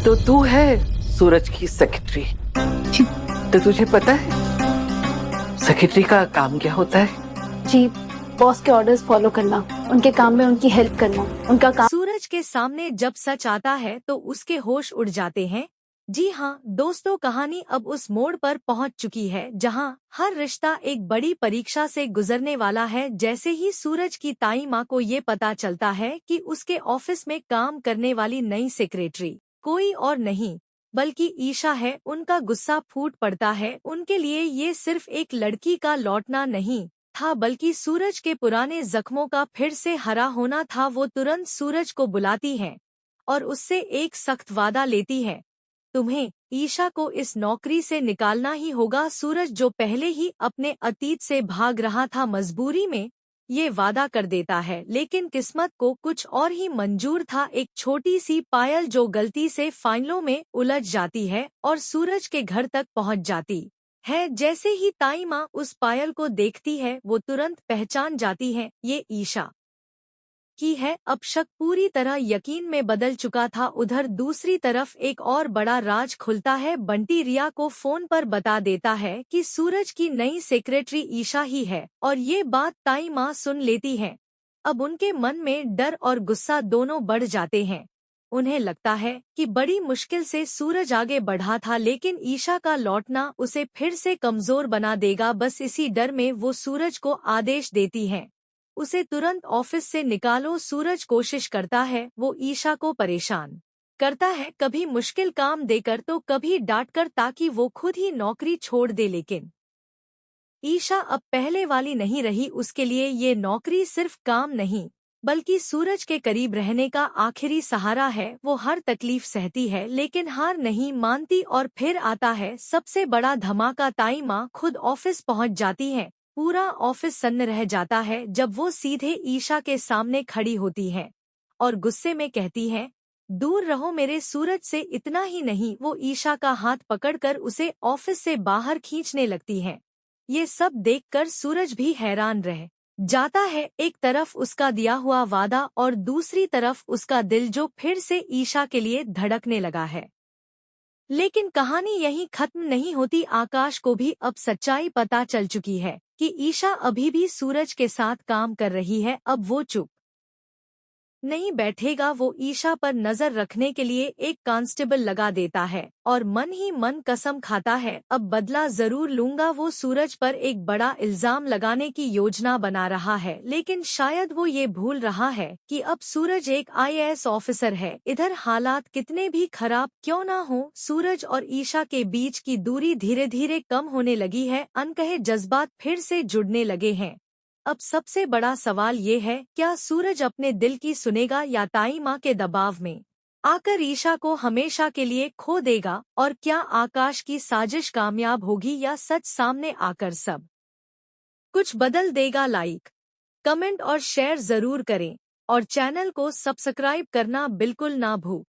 तो तू है सूरज की सेक्रेटरी। तो तुझे पता है सेक्रेटरी का काम क्या होता है? जी, बॉस के ऑर्डर्स फॉलो करना, उनके काम में उनकी हेल्प करना, उनका काम। सूरज के सामने जब सच आता है तो उसके होश उड़ जाते हैं। जी हाँ दोस्तों, कहानी अब उस मोड़ पर पहुंच चुकी है जहां हर रिश्ता एक बड़ी परीक्षा से गुजरने वाला है। जैसे ही सूरज की ताई माँ को ये पता चलता है कि उसके ऑफिस में काम करने वाली नई सेक्रेटरी कोई और नहीं बल्कि ईशा है, उनका गुस्सा फूट पड़ता है। उनके लिए ये सिर्फ एक लड़की का लौटना नहीं था बल्कि सूरज के पुराने जख्मों का फिर से हरा होना था। वो तुरंत सूरज को बुलाती है और उससे एक सख्त वादा लेती है, तुम्हें ईशा को इस नौकरी से निकालना ही होगा। सूरज जो पहले ही अपने अतीत से भाग रहा था, मजबूरी में ये वादा कर देता है, लेकिन किस्मत को कुछ और ही मंजूर था। एक छोटी सी पायल जो गलती से फाइलों में उलझ जाती है और सूरज के घर तक पहुंच जाती है। जैसे ही ताई माँ उस पायल को देखती है वो तुरंत पहचान जाती है ये ईशा की है। अब शक पूरी तरह यकीन में बदल चुका था। उधर दूसरी तरफ एक और बड़ा राज खुलता है। बंटी रिया को फोन पर बता देता है कि सूरज की नई सेक्रेटरी ईशा ही है और ये बात ताई माँ सुन लेती है। अब उनके मन में डर और गुस्सा दोनों बढ़ जाते हैं। उन्हें लगता है कि बड़ी मुश्किल से सूरज आगे बढ़ा था, लेकिन ईशा का लौटना उसे फिर से कमजोर बना देगा। बस इसी डर में वो सूरज को आदेश देती है, उसे तुरंत ऑफिस से निकालो। सूरज कोशिश करता है, वो ईशा को परेशान करता है, कभी मुश्किल काम देकर तो कभी डांटकर, ताकि वो खुद ही नौकरी छोड़ दे। लेकिन ईशा अब पहले वाली नहीं रही। उसके लिए ये नौकरी सिर्फ काम नहीं बल्कि सूरज के करीब रहने का आखिरी सहारा है। वो हर तकलीफ सहती है लेकिन हार नहीं मानती। और फिर आता है सबसे बड़ा धमाका। ताई माँ खुद ऑफिस पहुंच जाती है। पूरा ऑफिस सन्न रह जाता है जब वो सीधे ईशा के सामने खड़ी होती है और गुस्से में कहती है, दूर रहो मेरे सूरज से। इतना ही नहीं, वो ईशा का हाथ पकड़कर उसे ऑफिस से बाहर खींचने लगती है। ये सब देखकर सूरज भी हैरान रह जाता है। एक तरफ उसका दिया हुआ वादा और दूसरी तरफ उसका दिल जो फिर से ईशा के लिए धड़कने लगा है। लेकिन कहानी यहीं खत्म नहीं होती। आकाश को भी अब सच्चाई पता चल चुकी है कि ईशा अभी भी सूरज के साथ काम कर रही है। अब वो चुप नहीं बैठेगा। वो ईशा पर नजर रखने के लिए एक कांस्टेबल लगा देता है और मन ही मन कसम खाता है, अब बदला जरूर लूंगा। वो सूरज पर एक बड़ा इल्जाम लगाने की योजना बना रहा है, लेकिन शायद वो ये भूल रहा है कि अब सूरज एक आईएएस ऑफिसर है। इधर हालात कितने भी खराब क्यों ना हो, सूरज और ईशा के बीच की दूरी धीरे धीरे कम होने लगी है। अनकहे जज्बात फिर से जुड़ने लगे हैं। अब सबसे बड़ा सवाल ये है, क्या सूरज अपने दिल की सुनेगा या ताई माँ के दबाव में आकर ईशा को हमेशा के लिए खो देगा? और क्या आकाश की साजिश कामयाब होगी या सच सामने आकर सब कुछ बदल देगा? लाइक, कमेंट और शेयर जरूर करें और चैनल को सब्सक्राइब करना बिल्कुल ना भूलें।